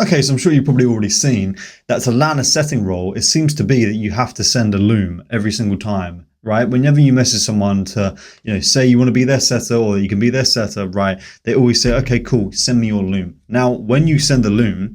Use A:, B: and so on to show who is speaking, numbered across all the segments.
A: Okay, so I'm sure you've probably already seen that to land a setting role, it seems to be that you have to send a loom every single time, right? Whenever you message someone to, say you want to be their setter or you can be their setter, right? They always say, okay, cool, send me your loom. Now, when you send a loom,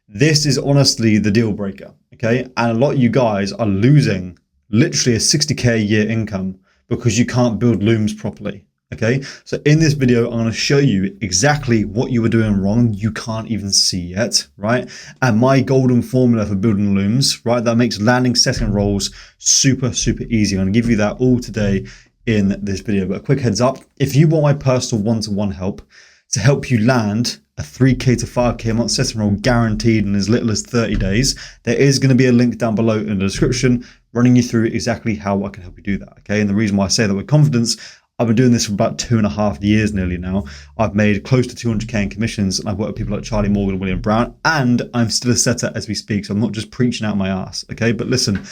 A: this is honestly the deal breaker, okay? And a lot of you guys are losing literally a 60K a year income because you can't build looms properly. Okay, so in this video, I'm going to show you exactly what you were doing wrong. You can't even see yet, right? And my golden formula for building looms, right? That makes landing setting roles super, super easy. I'm going to give you that all today in this video. But a quick heads up, if you want my personal one-to-one help to help you land a 3K to 5K a month setting role guaranteed in as little as 30 days, there is going to be a link down below in the description running you through exactly how I can help you do that. Okay, and the reason why I say that with confidence, I've been doing this for about 2.5 years nearly now. I've made close to 200K in commissions, and I've worked with people like Charlie Morgan and William Brown, and I'm still a setter as we speak, so I'm not just preaching out my ass, okay? But listen, I'm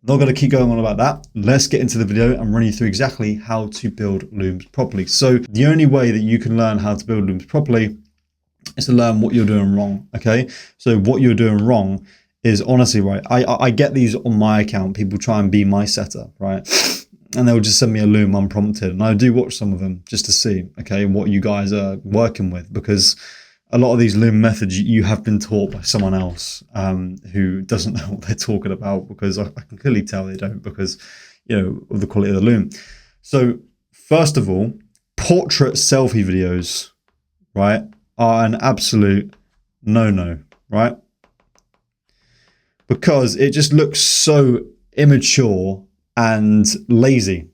A: not going to keep going on about that. Let's get into the video and run you through exactly how to build looms properly. So the only way that you can learn how to build looms properly is to learn what you're doing wrong, okay? So what you're doing wrong is honestly, right, I get these on my account. People try and be my setter, right? And they'll just send me a loom unprompted. And I do watch some of them just to see, okay, what you guys are working with, because a lot of these loom methods you have been taught by someone else who doesn't know what they're talking about, because I can clearly tell they don't, because, of the quality of the loom. So first of all, portrait selfie videos, right, are an absolute no-no, right? Because it just looks so immature and lazy,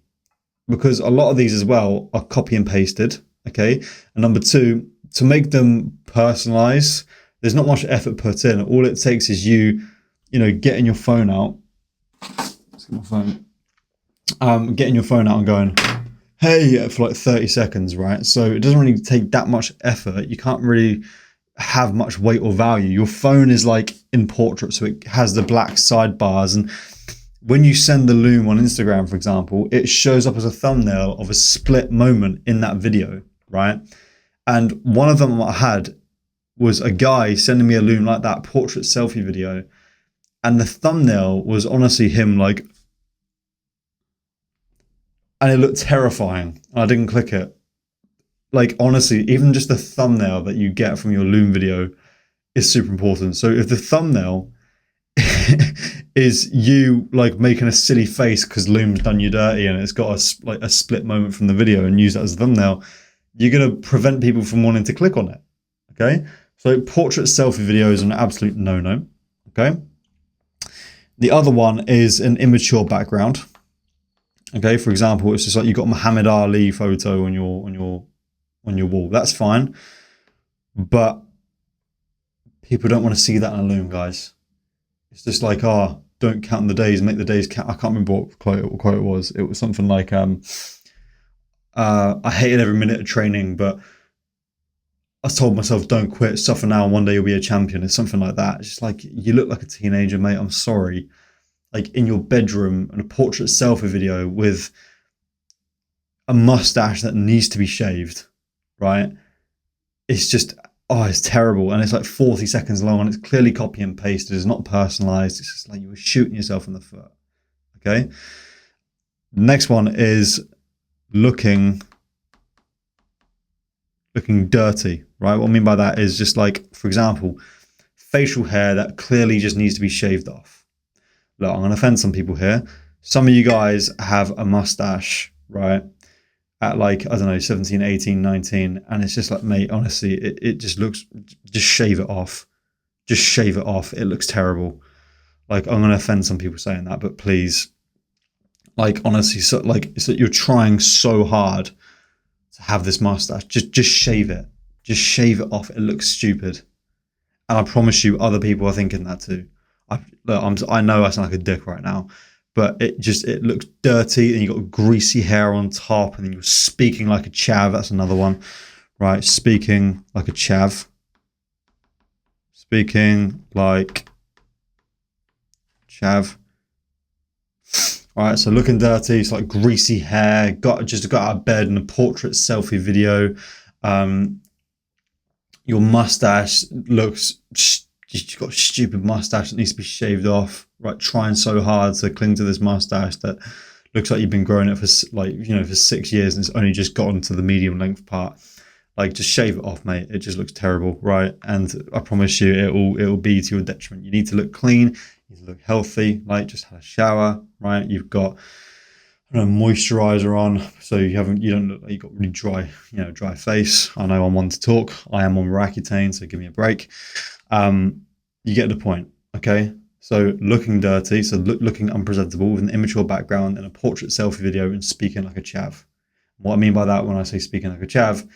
A: because a lot of these as well are copy and pasted, okay? And number two, to make them personalized, there's not much effort put in. All it takes is you getting your phone out. Let's get my phone. Getting your phone out and going, hey, for like 30 seconds, right? So it doesn't really take that much effort. You can't really have much weight or value. Your phone is like in portrait, so it has the black sidebars, and when you send the loom on Instagram, for example, it shows up as a thumbnail of a split moment in that video, right? And one of them I had was a guy sending me a loom like that, portrait selfie video. And the thumbnail was honestly him and it looked terrifying. And I didn't click it. Honestly, even just the thumbnail that you get from your loom video is super important. So if the thumbnail is you making a silly face because loom's done you dirty and it's got a split moment from the video and use that as a thumbnail, you're going to prevent people from wanting to click on it. Okay, so portrait selfie video is an absolute no-no. Okay, the other one is an immature background. Okay, for example, it's just like you've got Muhammad Ali photo on your wall. That's fine, but people don't want to see that in a loom, guys. It's just like, don't count the days, make the days count. I can't remember what quote it was. It was something like, I hated every minute of training, but I told myself, don't quit, suffer now, and one day you'll be a champion. It's something like that. It's just like, you look like a teenager, mate. I'm sorry. In your bedroom and a portrait selfie video with a mustache that needs to be shaved, right? It's just, it's terrible. And it's like 40 seconds long and it's clearly copy and pasted. It's not personalized. It's just like you were shooting yourself in the foot. Okay. The next one is looking dirty, right? What I mean by that is just for example, facial hair that clearly just needs to be shaved off. Look, I'm going to offend some people here. Some of you guys have a mustache, right? At I don't know, 17, 18, 19. And it's just like, mate, honestly, it just looks, just shave it off. Just shave it off. It looks terrible. I'm going to offend some people saying that, but please, honestly, so it's that you're trying so hard to have this mustache. Just shave it. Just shave it off. It looks stupid. And I promise you other people are thinking that too. I know I sound like a dick right now, but it looks dirty, and you got greasy hair on top, and then you're speaking like a chav. That's another one, right? Speaking like a chav. Speaking like chav. All right, so looking dirty, it's like greasy hair, got out of bed in a portrait selfie video. Your mustache looks you've got a stupid mustache that needs to be shaved off, right? Trying so hard to cling to this mustache that looks like you've been growing it for like, for 6 years and it's only just gotten to the medium length part. Like, just shave it off, mate. It just looks terrible, right? And I promise you, it'll be to your detriment. You need to look clean. You need to look healthy. Like, just had a shower, right? You've got moisturizer on, so you don't look like you've got really dry, dry face. I know I'm one to talk. I am on Roaccutane, so give me a break. You get the point, okay? So looking dirty, so looking unpresentable with an immature background and a portrait selfie video and speaking like a chav. What I mean by that when I say speaking like a chav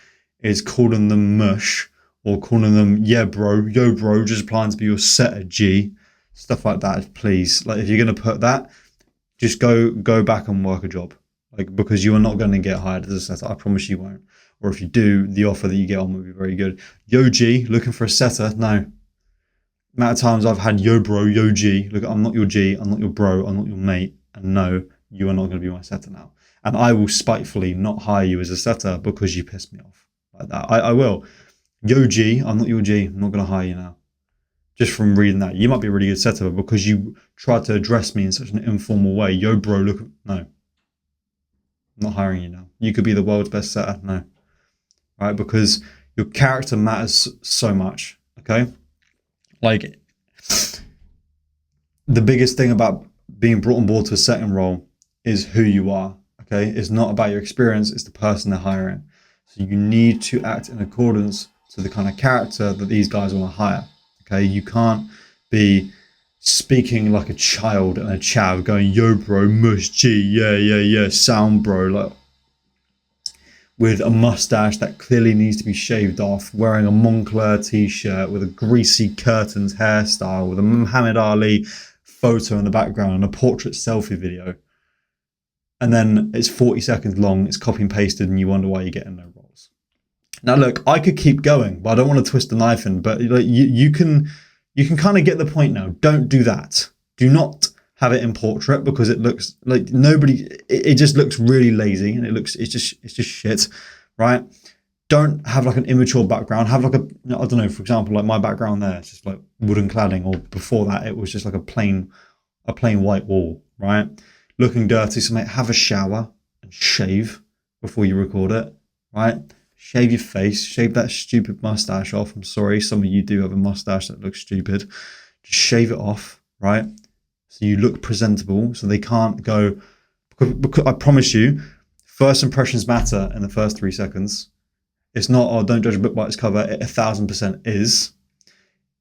A: is calling them mush or calling them, yeah, bro, yo, bro, just applying to be your setter G, stuff like that, please. Like, if you're going to put that, just go back and work a job, like, because you are not going to get hired as a setter. I promise you won't. Or if you do, the offer that you get on will be very good. Yo G, looking for a setter? No. The amount of times I've had yo bro, yo G. Look, I'm not your G, I'm not your bro, I'm not your mate, and no, you are not going to be my setter now. And I will spitefully not hire you as a setter because you pissed me off like that. I will. Yo G, I'm not your G. I'm not going to hire you now. Just from reading that, you might be a really good setter, but because you tried to address me in such an informal way, yo bro, look, no, I'm not hiring you now. You could be the world's best setter, no, right? Because your character matters so much. Okay, like, the biggest thing about being brought on board to a setting role is who you are. Okay, it's not about your experience; it's the person they're hiring. So you need to act in accordance to the kind of character that these guys want to hire. Okay, you can't be speaking like a child and a chav going, yo bro, mush G, yeah, sound bro, like, with a mustache that clearly needs to be shaved off, wearing a Moncler t-shirt with a greasy curtains hairstyle, with a Muhammad Ali photo in the background and a portrait selfie video. And then it's 40 seconds long, it's copy and pasted, and you wonder why you're getting no roles. Now, look, I could keep going, but I don't want to twist the knife in. But like, you can kind of get the point now. Don't do that. Do not have it in portrait because it looks like it just looks really lazy and it's just shit, right? Don't have like an immature background. Have like I don't know, for example, like my background there, it's just like wooden cladding, or before that, it was just like a plain white wall, right? Looking dirty, so mate, have a shower and shave before you record it, right? Shave your face, shave that stupid mustache off. I'm sorry, some of you do have a mustache that looks stupid. Just shave it off, right? So you look presentable, so they can't go, because I promise you, first impressions matter in the first 3 seconds. It's not, oh, don't judge a book by its cover. It 1000% is.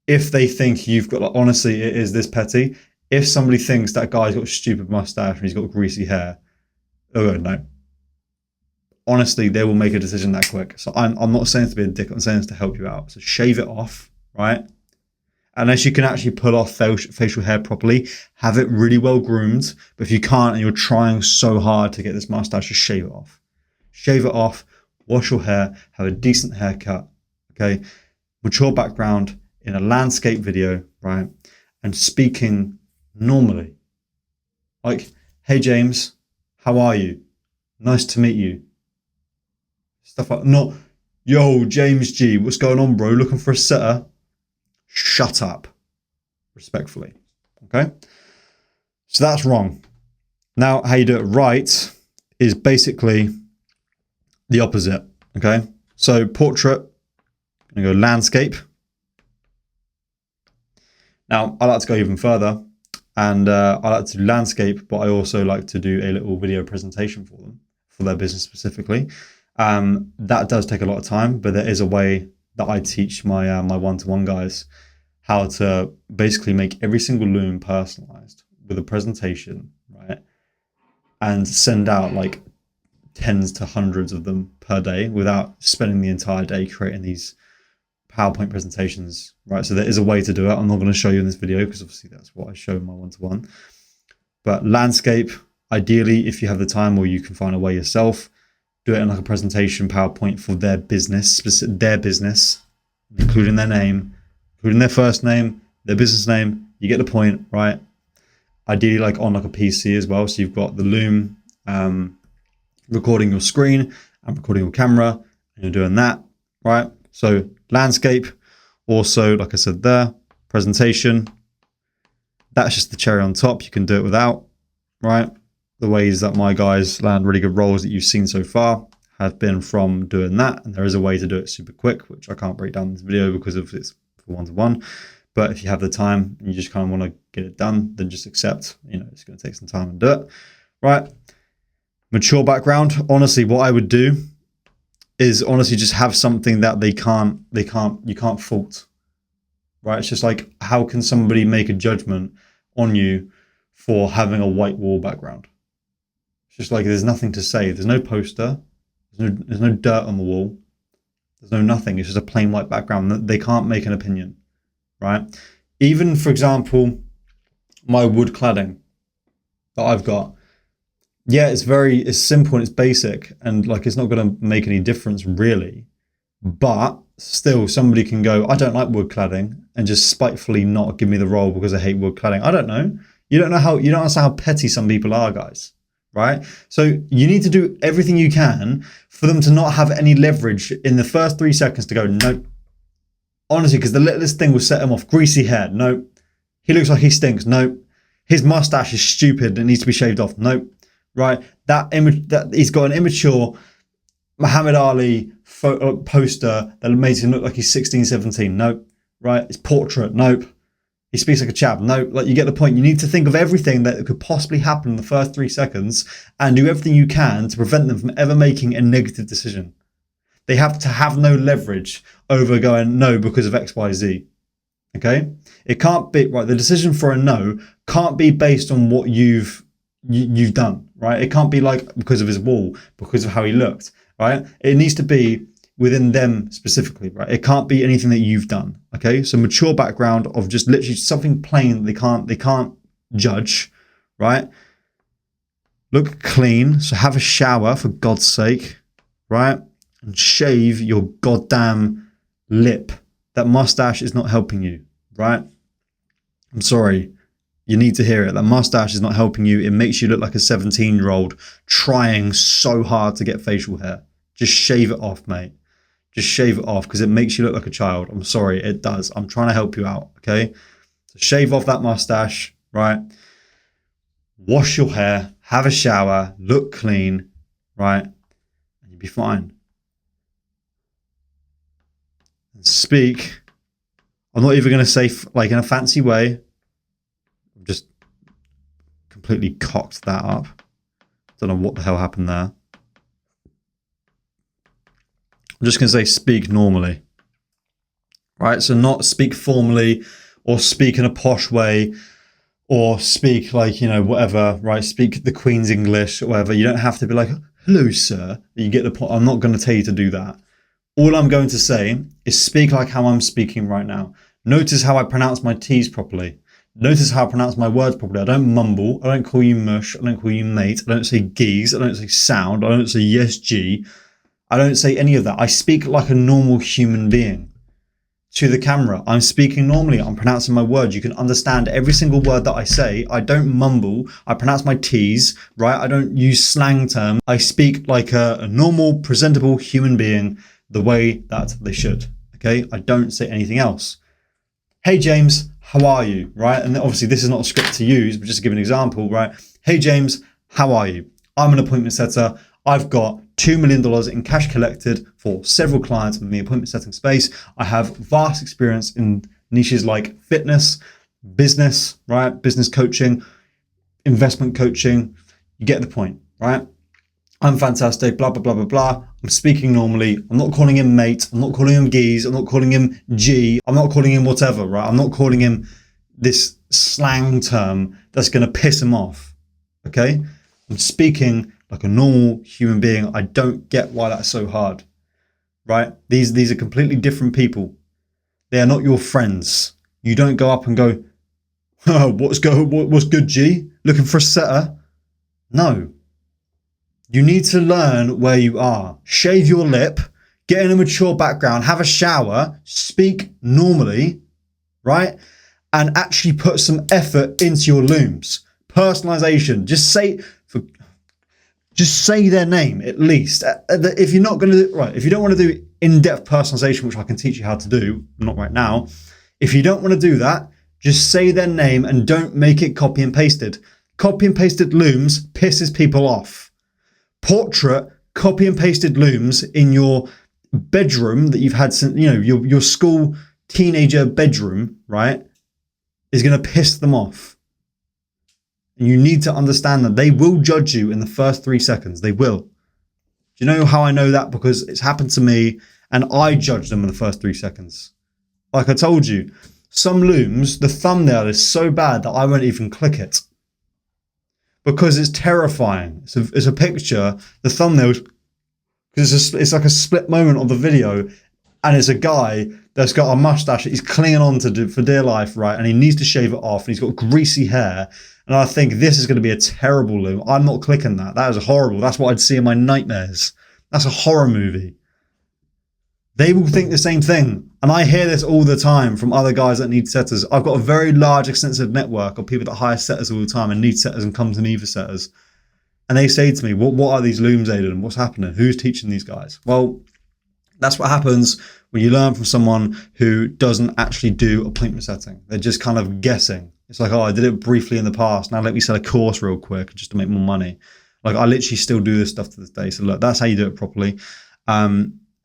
A: If they think you've got, like, honestly, it is this petty. If somebody thinks that guy's got a stupid mustache and he's got greasy hair, they'll go, no. Honestly, they will make a decision that quick. So I'm not saying to be a dick. I'm saying to help you out. So shave it off, right? Unless you can actually pull off facial hair properly, have it really well groomed. But if you can't and you're trying so hard to get this mustache, just shave it off. Shave it off, wash your hair, have a decent haircut, okay? Mature background in a landscape video, right? And speaking normally. Like, hey James, how are you? Nice to meet you. Stuff like, not, yo, James G, what's going on, bro? Looking for a setter? Shut up. Respectfully. Okay? So that's wrong. Now, how you do it right is basically the opposite. Okay? So portrait, I'm going to go landscape. Now, I like to go even further, and I like to do landscape, but I also like to do a little video presentation for them, for their business specifically. That does take a lot of time, but there is a way that I teach my my one-to-one guys how to basically make every single loom personalized with a presentation, right? And send out like tens to hundreds of them per day without spending the entire day creating these PowerPoint presentations, right? So there is a way to do it. I'm not going to show you in this video because obviously that's what I show in my one-to-one. But landscape, ideally, if you have the time or you can find a way yourself, do it in like a presentation PowerPoint for their business, including their name, including their first name, their business name. You get the point, right? Ideally, like on like a PC as well. So you've got the Loom recording your screen and recording your camera, and you're doing that, right? So landscape, also, like I said there, Presentation. That's just the cherry on top. You can do it without, right? The ways that my guys land really good roles that you've seen so far have been from doing that. And there is a way to do it super quick, which I can't break down in this video because of it's for one-to-one. But if you have the time and you just kind of want to get it done, then just accept, it's going to take some time and do it, right? Mature background. Honestly, what I would do is honestly just have something that you can't fault, right? It's just like, how can somebody make a judgment on you for having a white wall background? It's just like, there's nothing to say. There's no poster. There's no dirt on the wall. There's no nothing. It's just a plain white background. They can't make an opinion, right? Even, for example, my wood cladding that I've got. Yeah, it's simple and it's basic, and like it's not going to make any difference really. But still, somebody can go, I don't like wood cladding, and just spitefully not give me the role because I hate wood cladding. I don't know. You don't understand how petty some people are, guys. Right? So you need to do everything you can for them to not have any leverage in the first 3 seconds to go, nope. Honestly, because the littlest thing will set him off. Greasy hair, nope. He looks like he stinks, nope. His mustache is stupid and needs to be shaved off, nope. Right? That he's got an immature Muhammad Ali poster that makes him look like he's 16, 17, nope. Right? His portrait, nope. He speaks like a chap. No, like you get the point. You need to think of everything that could possibly happen in the first 3 seconds and do everything you can to prevent them from ever making a negative decision. They have to have no leverage over going no because of X, Y, Z. Okay? It can't be, right, the decision for a no can't be based on what you've done, right? It can't be like because of his wall, because of how he looked, right? It needs to be within them specifically, right? It can't be anything that you've done, okay? So mature background of just literally something plain they can't judge, right? Look clean, so have a shower for God's sake, right? And shave your goddamn lip. That mustache is not helping you, right? I'm sorry, you need to hear it. That mustache is not helping you. It makes you look like a 17-year-old trying so hard to get facial hair. Just shave it off, mate. Just shave it off because it makes you look like a child. I'm sorry, it does. I'm trying to help you out, okay? So shave off that mustache, right? Wash your hair, have a shower, look clean, right? And you'll be fine. And speak. I'm not even going to say like in a fancy way. I've just completely cocked that up. Don't know what the hell happened there. I'm just going to say speak normally, right? So not speak formally or speak in a posh way or speak like, whatever, right? Speak the Queen's English or whatever. You don't have to be like, hello, sir. You get the point. I'm not going to tell you to do that. All I'm going to say is speak like how I'm speaking right now. Notice how I pronounce my T's properly. Notice how I pronounce my words properly. I don't mumble. I don't call you mush. I don't call you mate. I don't say geese. I don't say sound. I don't say yes, G. I don't say any of that. I speak like a normal human being. To the camera, I'm speaking normally. I'm pronouncing my words. You can understand every single word that I say. I don't mumble. I pronounce my T's, right? I don't use slang terms. I speak like a normal, presentable human being the way that they should, okay? I don't say anything else. Hey, James, how are you, right? And obviously this is not a script to use, but just to give an example, right? Hey, James, how are you? I'm an appointment setter. I've got $2 million in cash collected for several clients in the appointment setting space. I have vast experience in niches like fitness, business, right? Business coaching, investment coaching. You get the point, right? I'm fantastic, blah, blah, blah, blah, blah. I'm speaking normally. I'm not calling him mate. I'm not calling him geese. I'm not calling him G. I'm not calling him whatever, right? I'm not calling him this slang term that's going to piss him off, okay? I'm speaking like a normal human being. I don't get why that's so hard, right? These are completely different people. They are not your friends. You don't go up and go, oh, what's good, G? Looking for a setter? No. You need to learn where you are. Shave your lip, get in a mature background, have a shower, speak normally, right? And actually put some effort into your looms. Personalization. Just say their name at least. If you're not going to do, right, if you don't want to do in-depth personalization, which I can teach you how to do, not right now, If you don't want to do that, just say their name and don't make it copy and pasted. Copy and pasted looms pisses people off. Portrait, copy and pasted looms in your bedroom that you've had since, your school teenager bedroom, right, is going to piss them off. And you need to understand that they will judge you in the first 3 seconds. They will. Do you know how I know that? Because it's happened to me and I judge them in the first 3 seconds. Like I told you, some looms, the thumbnail is so bad that I won't even click it. Because it's terrifying. It's a picture, the thumbnail, because it's like a split moment of the video, and it's a guy that's got a mustache that he's clinging on to for dear life, right? And he needs to shave it off, and he's got greasy hair. And I think this is going to be a terrible loom. I'm not clicking that. That is horrible. That's what I'd see in my nightmares. That's a horror movie. They will think the same thing. And I hear this all the time from other guys that need setters. I've got a very large, extensive network of people that hire setters all the time and need setters and come to me for setters. And they say to me, what are these looms, Aidan? What's happening? Who's teaching these guys? Well, that's what happens when you learn from someone who doesn't actually do appointment setting. They're just kind of guessing. It's like, oh, I did it briefly in the past. Now let me sell a course real quick just to make more money. Like, I literally still do this stuff to this day. So look, that's how you do it properly.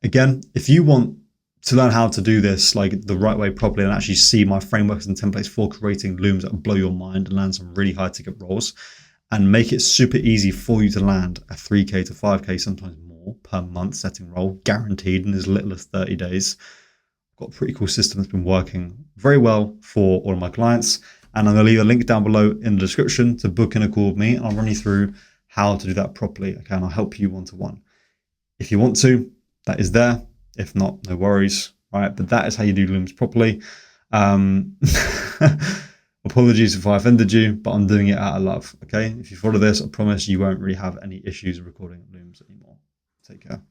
A: Again, if you want to learn how to do this like the right way properly and actually see my frameworks and templates for creating looms that will blow your mind and land some really high ticket roles and make it super easy for you to land a 3K to 5K, sometimes more per month setting role, guaranteed in as little as 30 days. I've got a pretty cool system that's been working very well for all of my clients. And I'm going to leave a link down below in the description to book in a call with me. And I'll run you through how to do that properly. Okay, and I'll help you one-to-one. If you want to, that is there. If not, no worries. All right, but that is how you do looms properly. Apologies if I offended you, but I'm doing it out of love. Okay, if you follow this, I promise you won't really have any issues recording looms anymore. Take care.